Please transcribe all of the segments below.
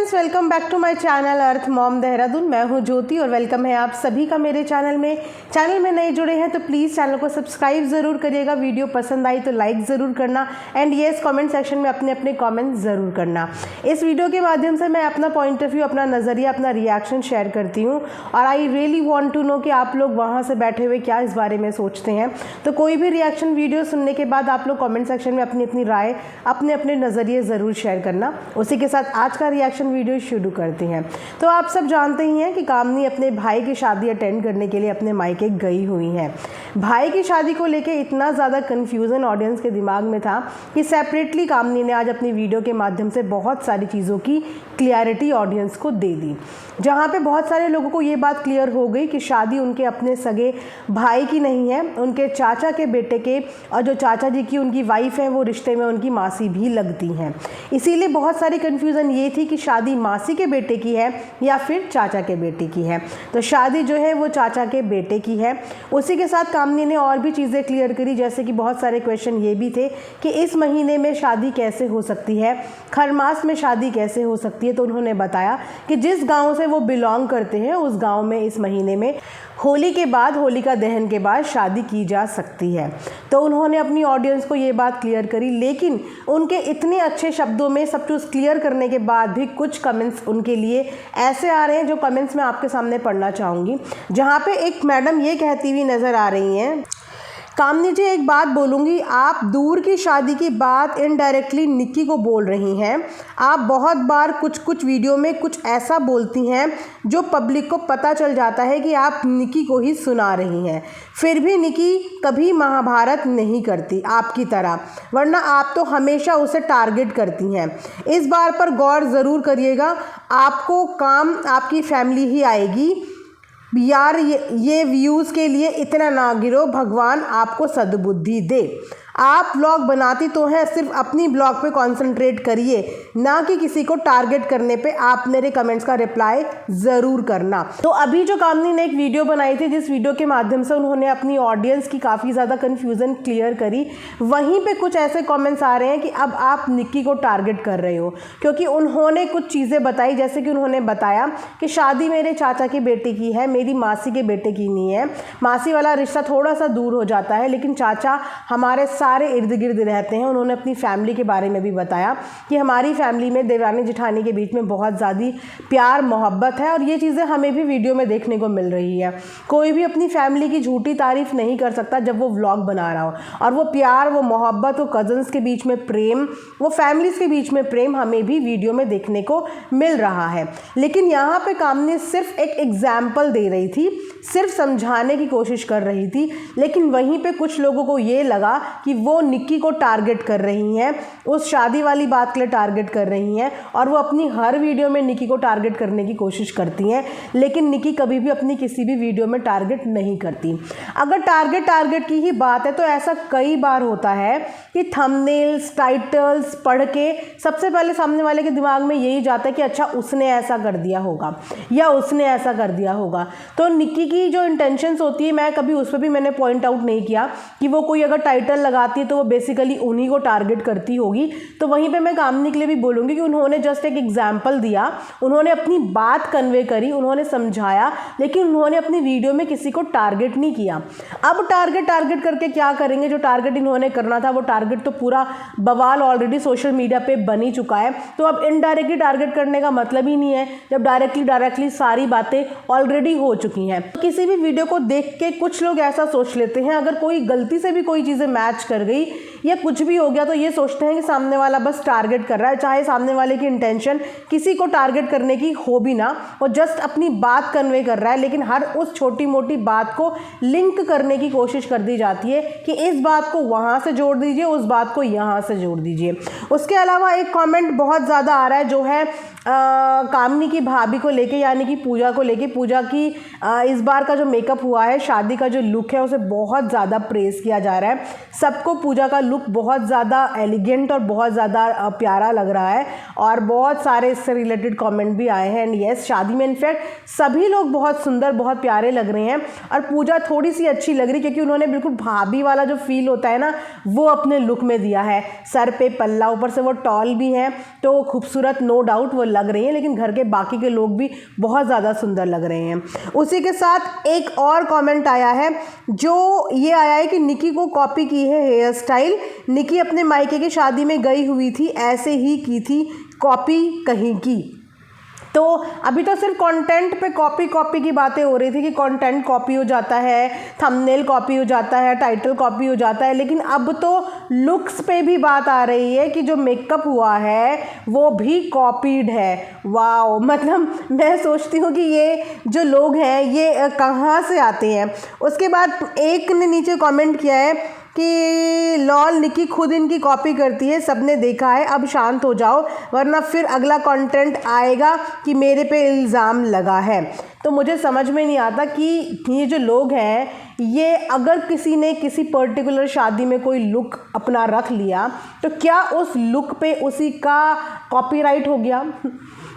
Friends, welcome back to my channel earth mom Dehradun. मैं हूं ज्योति और वेलकम है आप सभी का मेरे चैनल में नए जुड़े हैं तो प्लीज़ चैनल को सब्सक्राइब ज़रूर करिएगा। वीडियो पसंद आई तो लाइक ज़रूर करना एंड येस कमेंट सेक्शन में अपने अपने कमेंट्स ज़रूर करना। इस वीडियो के माध्यम से मैं अपना पॉइंट ऑफ व्यू, अपना नज़रिया, अपना रिएक्शन शेयर करती हूँ और I really want to know कि आप लोग वहाँ से बैठे हुए क्या इस बारे में सोचते हैं। तो कोई भी रिएक्शन वीडियो सुनने के बाद आप लोग कमेंट सेक्शन में अपनी अपनी राय, अपने अपने नज़रिए ज़रूर शेयर करना। उसी के साथ आज का रिएक्शन वीडियो शुरू करते हैं। तो आप सब जानते ही हैं कि कामनी अपने भाई की शादी अटेंड करने के लिए अपने मायके गई हुई हैं। भाई की शादी को लेके इतना ज़्यादा कन्फ्यूज़न ऑडियंस के दिमाग में था कि सेपरेटली कामनी ने आज अपनी वीडियो के माध्यम से बहुत सारी चीज़ों की क्लियरिटी ऑडियंस को दे दी, जहाँ पे बहुत सारे लोगों को ये बात क्लियर हो गई कि शादी उनके अपने सगे भाई की नहीं है, उनके चाचा के बेटे के, और जो चाचा जी की उनकी वाइफ है वो रिश्ते में उनकी मासी भी लगती हैं। इसीलिए बहुत सारी कन्फ्यूज़न ये थी कि शादी मासी के बेटे की है या फिर चाचा के बेटे की है। तो शादी जो है वो चाचा के बेटे की है। उसी के साथ कामनी ने और भी चीज़ें क्लियर करी, जैसे कि बहुत सारे क्वेश्चन ये भी थे कि इस महीने में शादी कैसे हो सकती है, खरमास में शादी कैसे हो सकती है। तो उन्होंने बताया कि जिस गांव से वो बिलोंग करते हैं उस गांव में इस महीने में होली के बाद, होलिका दहन के बाद शादी की जा सकती है। तो उन्होंने अपनी ऑडियंस को ये बात क्लियर करी, लेकिन उनके इतने अच्छे शब्दों में सब कुछ क्लियर करने के बाद भी कुछ कमेंट्स उनके लिए ऐसे आ रहे हैं जो कमेंट्स मैं आपके सामने पढ़ना चाहूँगी। जहाँ पे एक मैडम ये कहती हुई नज़र आ रही हैं, कामनी जी एक बात बोलूँगी, आप दूर की शादी की बात इनडायरेक्टली निक्की को बोल रही हैं। आप बहुत बार कुछ वीडियो में कुछ ऐसा बोलती हैं जो पब्लिक को पता चल जाता है कि आप निक्की को ही सुना रही हैं। फिर भी निक्की कभी महाभारत नहीं करती आपकी तरह, वरना आप तो हमेशा उसे टारगेट करती हैं। इस बार पर गौर ज़रूर करिएगा, आपको काम आपकी फैमिली ही आएगी। यार ये व्यूज़ के लिए इतना ना गिरो, भगवान आपको सद्बुद्धि दे। आप ब्लॉग बनाती तो हैं, सिर्फ अपनी ब्लॉग पे कंसंट्रेट करिए, ना कि किसी को टारगेट करने पे। आप मेरे कमेंट्स का रिप्लाई ज़रूर करना। तो अभी जो कामनी ने एक वीडियो बनाई थी, जिस वीडियो के माध्यम से उन्होंने अपनी ऑडियंस की काफ़ी ज़्यादा कन्फ्यूज़न क्लियर करी, वहीं पे कुछ ऐसे कमेंट्स आ रहे हैं कि अब आप निक्की को टारगेट कर रहे हो, क्योंकि उन्होंने कुछ चीज़ें बताई। जैसे कि उन्होंने बताया कि शादी मेरे चाचा के बेटे की है, मेरी मासी के बेटे की नहीं है। मासी वाला रिश्ता थोड़ा सा दूर हो जाता है, लेकिन चाचा हमारे सारे इर्द गिर्द रहते हैं। उन्होंने अपनी फैमिली के बारे में भी बताया कि हमारी फैमिली में देवरानी जेठानी के बीच में बहुत ज़्यादा प्यार मोहब्बत है, और ये चीज़ें हमें भी वीडियो में देखने को मिल रही है। कोई भी अपनी फैमिली की झूठी तारीफ नहीं कर सकता जब वो व्लॉग बना रहा हो, और वो प्यार, वो मोहब्बत, वो कज़न्स के बीच में प्रेम, वो फैमिलीज़ के बीच में प्रेम हमें भी वीडियो में देखने को मिल रहा है। लेकिन यहाँ पे कामनी सिर्फ एक एग्जाम्पल दे रही थी, सिर्फ समझाने की कोशिश कर रही थी, लेकिन वहीं पे कुछ लोगों को ये लगा कि वो निक्की को टारगेट कर रही हैं, उस शादी वाली बात के लिए टारगेट कर रही हैं, और वो अपनी हर वीडियो में निक्की को टारगेट करने की कोशिश करती हैं। लेकिन निक्की कभी भी अपनी किसी भी वीडियो में टारगेट नहीं करती। अगर टारगेट की ही बात है तो ऐसा कई बार होता है कि थंबनेल्स, टाइटल्स पढ़ के सबसे पहले सामने वाले के दिमाग में यही जाता है कि अच्छा उसने ऐसा कर दिया होगा या उसने ऐसा कर दिया होगा। तो निक्की की जो इंटेंशंस होती है, मैं कभी उस पर भी मैंने पॉइंट आउट नहीं किया कि वो कोई अगर टाइटल लगाती है तो वो बेसिकली उन्हीं को टारगेट करती होगी। तो वहीं पे मैं कामनी के लिए भी बोलूँगी कि उन्होंने जस्ट एक एग्जाम्पल दिया, उन्होंने अपनी बात कन्वे करी, उन्होंने समझाया, लेकिन उन्होंने अपनी वीडियो में किसी को टारगेट नहीं किया। अब टारगेट करके क्या करेंगे? जो टारगेट इन्होंने करना था वो टारगेट तो पूरा बवाल ऑलरेडी सोशल मीडिया पे बन ही चुका है। तो अब इनडायरेक्टली टारगेट करने का मतलब ही नहीं है, जब डायरेक्टली सारी बातें ऑलरेडी हो चुकी हैं। किसी भी वीडियो को देख के कुछ लोग ऐसा सोच लेते हैं, अगर कोई गलती से भी कोई चीज़ें मैच कर गई या कुछ भी हो गया तो ये सोचते हैं कि सामने वाला बस टारगेट कर रहा है, चाहे सामने वाले की इंटेंशन किसी को टारगेट करने की हो भी ना, वो जस्ट अपनी बात कन्वे कर रहा है। लेकिन हर उस छोटी मोटी बात को लिंक करने की कोशिश कर दी जाती है कि इस बात को वहाँ से जोड़ दीजिए, उस बात को यहाँ से जोड़ दीजिए। उसके अलावा एक कमेंट बहुत ज़्यादा आ रहा है जो है कामनी की भाभी को लेके, यानी कि पूजा को लेके। पूजा की इस बार का जो मेकअप हुआ है, शादी का जो लुक है, उसे बहुत ज़्यादा प्रेज़ किया जा रहा है। सबको पूजा का लुक बहुत ज़्यादा एलिगेंट और बहुत ज़्यादा प्यारा लग रहा है और बहुत सारे इससे रिलेटेड कमेंट भी आए हैं। एंड येस, शादी में इनफैक्ट सभी लोग बहुत सुंदर बहुत प्यारे लग रहे हैं और पूजा थोड़ी सी अच्छी लग रही क्योंकि उन्होंने बिल्कुल भाभी वाला जो फील होता है ना वो अपने लुक में दिया है। सर पे पल्ला, ऊपर से वो टॉल भी हैं तो खूबसूरत नो डाउट वो लग रही हैं, लेकिन घर के बाकी के लोग भी बहुत ज़्यादा सुंदर लग रहे हैं। उसी के साथ एक और कमेंट आया है जो ये आया है कि निकी को कॉपी की है हेयर स्टाइल। निकी अपने मायके की शादी में गई हुई थी, ऐसे ही की थी, कॉपी कहीं की। तो अभी तो सिर्फ कंटेंट पे कॉपी की बातें हो रही थी कि कंटेंट कॉपी हो जाता है, थंबनेल कॉपी हो जाता है, टाइटल कॉपी हो जाता है, लेकिन अब तो लुक्स पे भी बात आ रही है कि जो मेकअप हुआ है वो भी कॉपीड है। वाओ, मतलब मैं सोचती हूँ कि ये जो लोग हैं ये कहाँ से आते हैं। उसके बाद एक ने नीचे कमेंट किया है कि लॉल निकी खुद इनकी कॉपी करती है, सबने देखा है, अब शांत हो जाओ वरना फिर अगला कंटेंट आएगा कि मेरे पे इल्ज़ाम लगा है। तो मुझे समझ में नहीं आता कि ये जो लोग हैं ये अगर किसी ने किसी पर्टिकुलर शादी में कोई लुक अपना रख लिया तो क्या उस लुक पे उसी का कॉपीराइट हो गया?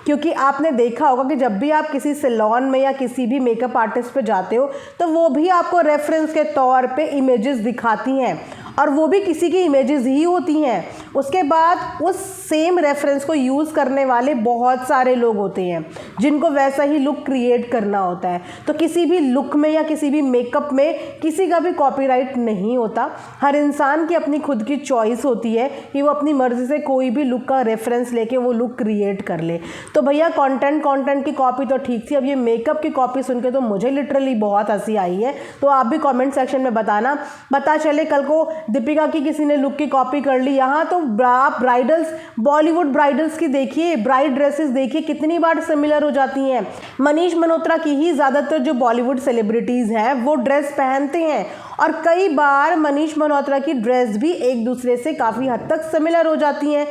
क्योंकि आपने देखा होगा कि जब भी आप किसी सैलून में या किसी भी मेकअप आर्टिस्ट पे जाते हो तो वो भी आपको रेफरेंस के तौर पे इमेजेस दिखाती हैं और वो भी किसी की इमेजेस ही होती हैं। उसके बाद उस सेम रेफरेंस को यूज़ करने वाले बहुत सारे लोग होते हैं जिनको वैसा ही लुक क्रिएट करना होता है। तो किसी भी लुक में या किसी भी मेकअप में किसी का भी कॉपीराइट नहीं होता। हर इंसान की अपनी खुद की चॉइस होती है कि वो अपनी मर्ज़ी से कोई भी लुक का रेफरेंस लेके वो लुक क्रिएट कर ले। तो भैया कंटेंट की कॉपी तो ठीक थी, अब ये मेकअप की कॉपी सुन के तो मुझे लिटरली बहुत हंसी आई है। तो आप भी कमेंट सेक्शन में बताना, पता चले कल को दीपिका की किसी ने लुक की कॉपी कर ली। यहाँ तो आप ब्राइडल्स, बॉलीवुड ब्राइडल्स की देखिए, ब्राइड ड्रेसेस देखिए कितनी बार सिमिलर हो जाती हैं। मनीष मल्होत्रा की ही ज़्यादातर जो बॉलीवुड सेलिब्रिटीज़ हैं वो ड्रेस पहनते हैं और कई बार मनीष मल्होत्रा की ड्रेस भी एक दूसरे से काफ़ी हद तक सिमिलर हो जाती हैं,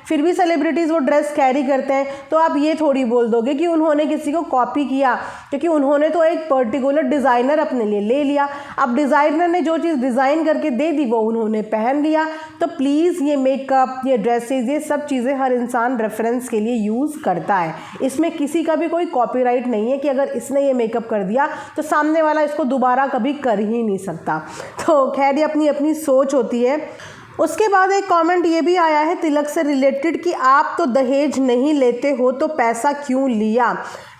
फिर भी सेलिब्रिटीज़ वो ड्रेस कैरी करते हैं। तो आप ये थोड़ी बोल दोगे कि उन्होंने किसी को कॉपी किया, क्योंकि उन्होंने तो एक पर्टिकुलर डिज़ाइनर अपने लिए ले लिया। अब डिज़ाइनर ने जो चीज़ डिज़ाइन करके दे दी वो उन्होंने पहन लिया। तो प्लीज़ ये मेकअप, ये ड्रेसेस, ये सब चीज़ें हर इंसान रेफरेंस के लिए यूज़ करता है, इसमें किसी का भी कोई कॉपीराइट नहीं है कि अगर इसने ये मेकअप कर दिया तो सामने वाला इसको दोबारा कभी कर ही नहीं सकता। तो खैर ये अपनी अपनी सोच होती है। उसके बाद एक कमेंट ये भी आया है तिलक से रिलेटेड कि आप तो दहेज नहीं लेते हो तो पैसा क्यों लिया।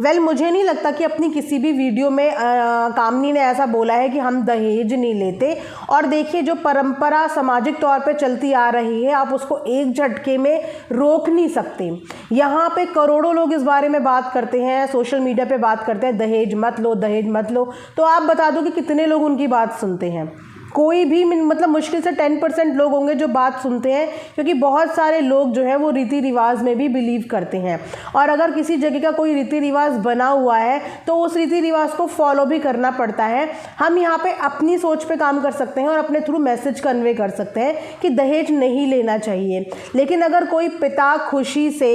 वेल, मुझे नहीं लगता कि अपनी किसी भी वीडियो में कामनी ने ऐसा बोला है कि हम दहेज नहीं लेते। और देखिए, जो परंपरा सामाजिक तौर पे चलती आ रही है आप उसको एक झटके में रोक नहीं सकते। यहाँ पे करोड़ों लोग इस बारे में बात करते हैं, सोशल मीडिया पे बात करते हैं दहेज मत लो, दहेज मत लो। तो आप बता दो कि कितने लोग उनकी बात सुनते हैं? कोई भी, मतलब मुश्किल से 10% लोग होंगे जो बात सुनते हैं, क्योंकि बहुत सारे लोग जो है वो रीति रिवाज में भी बिलीव करते हैं। और अगर किसी जगह का कोई रीति रिवाज बना हुआ है तो उस रीति रिवाज को फॉलो भी करना पड़ता है। हम यहाँ पे अपनी सोच पे काम कर सकते हैं और अपने थ्रू मैसेज कन्वे कर सकते हैं कि दहेज नहीं लेना चाहिए। लेकिन अगर कोई पिता खुशी से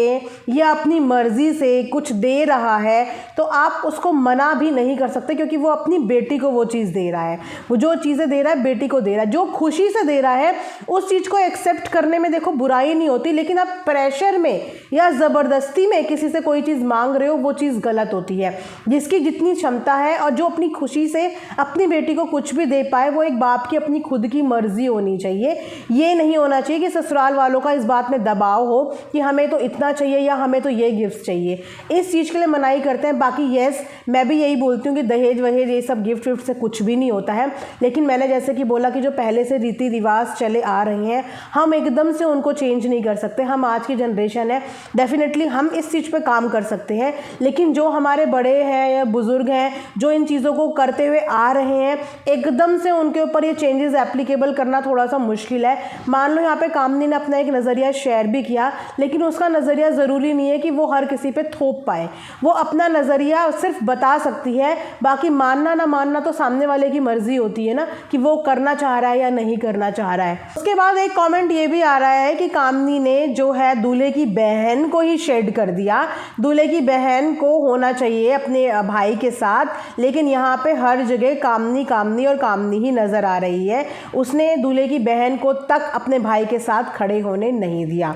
या अपनी मर्जी से कुछ दे रहा है तो आप उसको मना भी नहीं कर सकते, क्योंकि वो अपनी बेटी को वो चीज़ दे रहा है। वो जो चीज़ें दे रहा है बेटी को दे रहा है, जो खुशी से दे रहा है उस चीज़ को एक्सेप्ट करने में देखो बुराई नहीं होती। लेकिन आप प्रेशर में या ज़बरदस्ती में किसी से कोई चीज़ मांग रहे हो वो चीज़ गलत होती है। जिसकी जितनी क्षमता है और जो अपनी खुशी से अपनी बेटी को कुछ भी दे पाए, वो एक बाप की अपनी खुद की मर्जी होनी चाहिए। ये नहीं होना चाहिए कि ससुराल वालों का इस बात में दबाव हो कि हमें तो इतना चाहिए या हमें तो ये गिफ्ट चाहिए। इस चीज़ के लिए मनाही करते हैं। बाकी येस, मैं भी यही बोलती हूँ कि दहेज वहेज ये सब गिफ्ट विफ्ट से कुछ भी नहीं होता है। लेकिन मैंने जैसे कि बोला कि जो पहले से रीति रिवाज चले आ रहे हैं हम एकदम से उनको चेंज नहीं कर सकते। हम आज की जनरेशन है, डेफिनेटली हम इस चीज़ पे काम कर सकते हैं। लेकिन जो हमारे बड़े हैं या बुज़ुर्ग हैं जो इन चीज़ों को करते हुए आ रहे हैं, एकदम से उनके ऊपर ये चेंजेस एप्लीकेबल करना थोड़ा सा मुश्किल है। मान लो यहाँ पे कामनी ने अपना एक नज़रिया शेयर भी किया, लेकिन उसका नज़रिया ज़रूरी नहीं है कि वो हर किसी पे थोप पाए। वो अपना नज़रिया सिर्फ बता सकती है, बाकी मानना ना मानना तो सामने वाले की मर्ज़ी होती है ना, कि वो करना चाह रहा है या नहीं करना चाह रहा है। उसके बाद एक कमेंट ये भी आ रहा है कि कामनी ने जो है दूल्हे की बहन को ही शेड कर दिया। दूल्हे की बहन को होना चाहिए अपने भाई के साथ, लेकिन यहाँ पे हर जगह कामनी कामनी और कामनी ही नज़र आ रही है। उसने दूल्हे की बहन को तक अपने भाई के साथ खड़े होने नहीं दिया।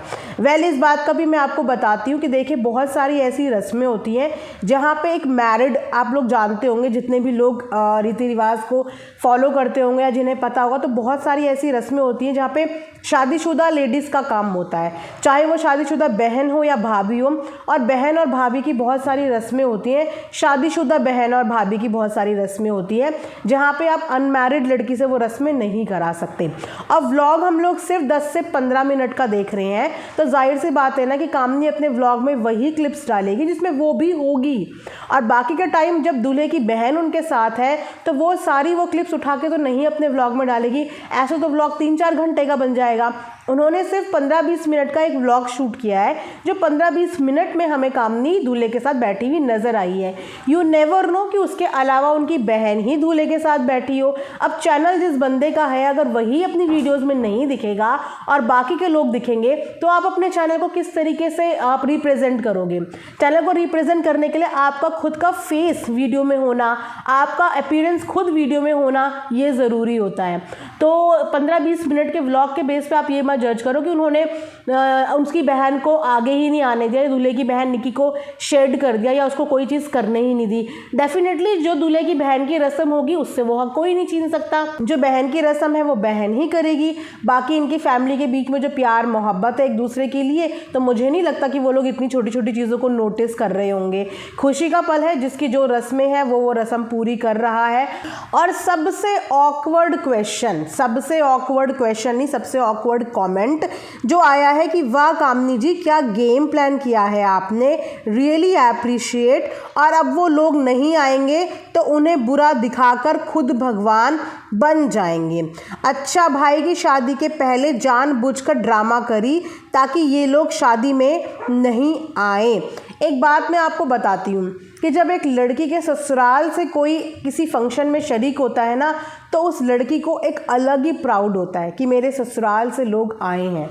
इस बात का भी मैं आपको बताती हूँ कि देखिए बहुत सारी ऐसी रस्में होती हैं जहाँ पे एक मैरिड, आप लोग जानते होंगे जितने भी लोग रीति रिवाज को फॉलो करते होंगे या जिन्हें पता होगा, तो बहुत सारी ऐसी रस्में होती हैं जहाँ पे शादीशुदा लेडीज़ का काम होता है, चाहे वो शादीशुदा बहन हो या भाभी हो। और बहन और भाभी की बहुत सारी रस्में होती हैं, शादीशुदा बहन और भाभी की बहुत सारी रस्में होती हैं जहाँ पे आप अनमैरिड लड़की से वो रस्में नहीं करा सकते। अब व्लॉग हम लोग सिर्फ 10 से 15 मिनट का देख रहे हैं, तो जाहिर सी बात है ना कि कामनी अपने व्लॉग में वही क्लिप्स डालेगी जिसमें वो भी होगी, और बाकी का टाइम जब दूल्हे की बहन उनके साथ है तो वो सारी वो क्लिप्स उठा के तो नहीं अपने व्लॉग में डालेगी। ऐसे तो व्लॉग 3-4 घंटे का बन जाएगा। उन्होंने सिर्फ 15-20 मिनट का एक व्लॉग शूट किया है, जो 15-20 मिनट में हमें कामनी दूल्हे के साथ बैठी हुई नजर आई है। यू नेवर नो कि उसके अलावा उनकी बहन ही दूल्हे के साथ बैठी हो। अब चैनल जिस बंदे का है, अगर वही अपनी वीडियोस में नहीं दिखेगा और बाकी के लोग दिखेंगे, तो आप अपने चैनल को किस तरीके से आप रिप्रेजेंट करोगे। चैनल को रिप्रेजेंट करने के लिए आपका खुद का फेस वीडियो में होना, आपका अपीयरेंस खुद वीडियो में होना, ये ज़रूरी होता है। तो 15-20 मिनट के व्लॉग के बेस पे आप ये जज करो कि उन्होंने उसकी बहन को आगे ही नहीं आने दिया, दूल्हे की बहन निकी को शेड कर दिया या उसको कोई चीज़ करने ही नहीं दी। डेफिनेटली जो दूल्हे की बहन की रस्म होगी उससे वो कोई नहीं छीन सकता। जो बहन की रस्म है वो बहन ही करेगी। बाकी इनकी फैमिली के बीच में जो प्यार मोहब्बत है एक दूसरे के लिए, तो मुझे नहीं लगता कि वो लोग इतनी छोटी छोटी चीज़ों को नोटिस कर रहे होंगे। खुशी का पल है, जिसकी जो रस्में हैं वो रस्म पूरी कर रहा है। और सबसे ऑकवर्ड क्वेश्चन नहीं, सबसे ऑकवर्ड कमेंट जो आया है कि वाह कामनी जी, क्या गेम प्लान किया है आपने, रियली अप्रिशिएट। और अब वो लोग नहीं आएंगे तो उन्हें बुरा दिखाकर खुद भगवान बन जाएंगे। अच्छा, भाई की शादी के पहले जानबूझकर ड्रामा करी ताकि ये लोग शादी में नहीं आए। एक बात मैं आपको बताती हूँ कि जब एक लड़की के ससुराल से कोई किसी फंक्शन में शरीक होता है ना, तो उस लड़की को एक अलग ही प्राउड होता है कि मेरे ससुराल से लोग आए हैं।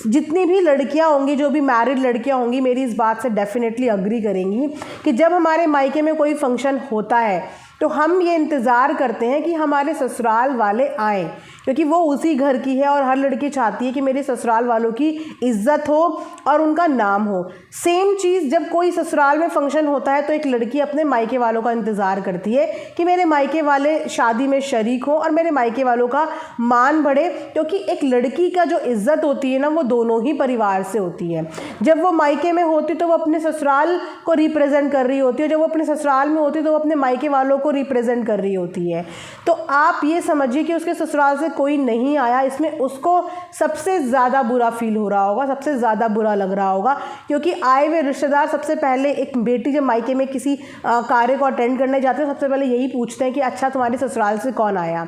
जितनी भी लड़कियां होंगी, जो भी मैरिड लड़कियां होंगी, मेरी इस बात से डेफिनेटली अग्री करेंगी कि जब हमारे मायके में कोई फंक्शन होता है तो हम ये इंतज़ार करते हैं कि हमारे ससुराल वाले आएँ, क्योंकि वो उसी घर की है और हर लड़की चाहती है कि मेरे ससुराल वालों की इज्जत हो और उनका नाम हो। सेम चीज़ जब कोई ससुराल में फंक्शन होता है तो एक लड़की अपने मायके वालों का इंतज़ार करती है कि मेरे मायके वाले शादी में शरीक हों और मेरे मायके वालों का मान बढ़े, क्योंकि एक लड़की का जो इज्जत होती है ना, वो दोनों ही परिवार से होती है। जब वो मायके में होती तो वो अपने ससुराल को रिप्रेजेंट कर रही होती है, जब वो अपने ससुराल में होती तो वो अपने मायके वालों को रिप्रेजेंट कर रही होती है। तो आप ये समझिए कि उसके ससुराल से कोई नहीं आया, इसमें उसको सबसे ज़्यादा बुरा फील हो रहा होगा, सबसे ज़्यादा बुरा लग रहा होगा, क्योंकि आए हुए रिश्तेदार सबसे पहले, एक बेटी जब मायके में किसी कार्य को अटेंड करने जाते हैं सबसे पहले यही पूछते हैं कि अच्छा तुम्हारे ससुराल से कौन आया।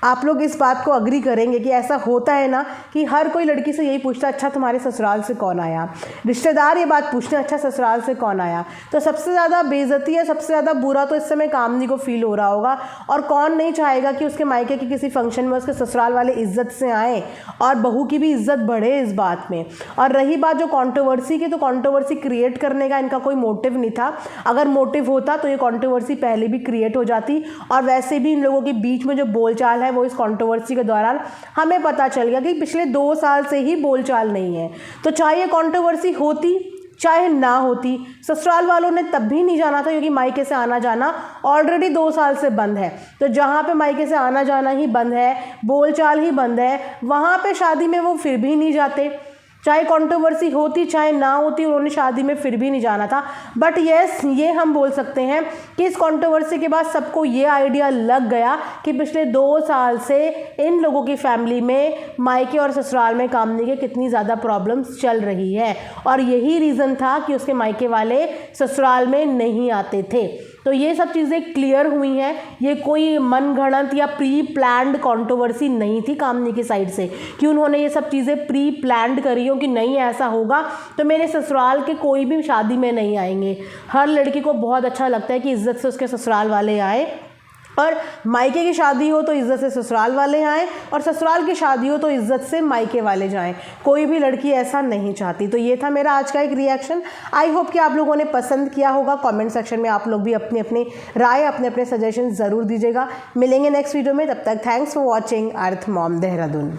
आप लोग इस बात को अग्री करेंगे कि ऐसा होता है ना कि हर कोई लड़की से यही पूछता है अच्छा तुम्हारे ससुराल से कौन आया। रिश्तेदार ये बात पूछते हैं अच्छा ससुराल से कौन आया। तो सबसे ज़्यादा बेइज्जती है, सबसे ज़्यादा बुरा तो इस समय कामनी को फील हो रहा होगा। और कौन नहीं चाहेगा कि उसके मायके के किसी फंक्शन में उसके ससुराल वाले इज्जत से आएँ और बहू की भी इज्जत बढ़े इस बात में। और रही बात जो कॉन्ट्रोवर्सी की, तो कॉन्ट्रोवर्सी क्रिएट करने का इनका कोई मोटिव नहीं था। अगर मोटिव होता तो ये कॉन्ट्रोवर्सी पहले भी क्रिएट हो जाती। और वैसे भी इन लोगों के बीच में जो बोलचाल है वो इस कंट्रोवर्सी के दौरान हमें पता चल गया कि पिछले 2 साल से ही बोलचाल नहीं है। तो चाहे ये कंट्रोवर्सी होती चाहे ना होती, ससुराल वालों ने तब भी नहीं जाना था, क्योंकि मायके से आना जाना ऑलरेडी 2 साल से बंद है। तो जहाँ पे मायके से आना जाना ही बंद है, बोलचाल ही बंद है, वहाँ पे शादी में वो फिर भी नहीं जाते। चाहे कंट्रोवर्सी होती चाहे ना होती, उन्होंने शादी में फिर भी नहीं जाना था। बट यस, ये हम बोल सकते हैं कि इस कंट्रोवर्सी के बाद सबको ये आइडिया लग गया कि पिछले 2 साल से इन लोगों की फैमिली में मायके और ससुराल में कामनी के कितनी ज़्यादा प्रॉब्लम्स चल रही है। और यही रीज़न था कि उसके मायके वाले ससुराल में नहीं आते थे। तो ये सब चीज़ें क्लियर हुई हैं। ये कोई मनगढ़ंत या प्री प्लान्ड कंट्रोवर्सी नहीं थी कामनी की साइड से कि उन्होंने ये सब चीज़ें प्री प्लान्ड करी हो कि नहीं ऐसा होगा तो मेरे ससुराल के कोई भी शादी में नहीं आएंगे। हर लड़की को बहुत अच्छा लगता है कि इज्जत से उसके ससुराल वाले आए। और मायके की शादी हो तो इज़्ज़त से ससुराल वाले आएँ, और ससुराल की शादी हो तो इज़्ज़त से मायके वाले जाएं। कोई भी लड़की ऐसा नहीं चाहती। तो ये था मेरा आज का एक रिएक्शन। आई होप कि आप लोगों ने पसंद किया होगा। कमेंट सेक्शन में आप लोग भी अपनी अपनी राय, अपने अपने सजेशन ज़रूर दीजिएगा। मिलेंगे नेक्स्ट वीडियो में, तब तक thanks for watching earth mom Dehradun.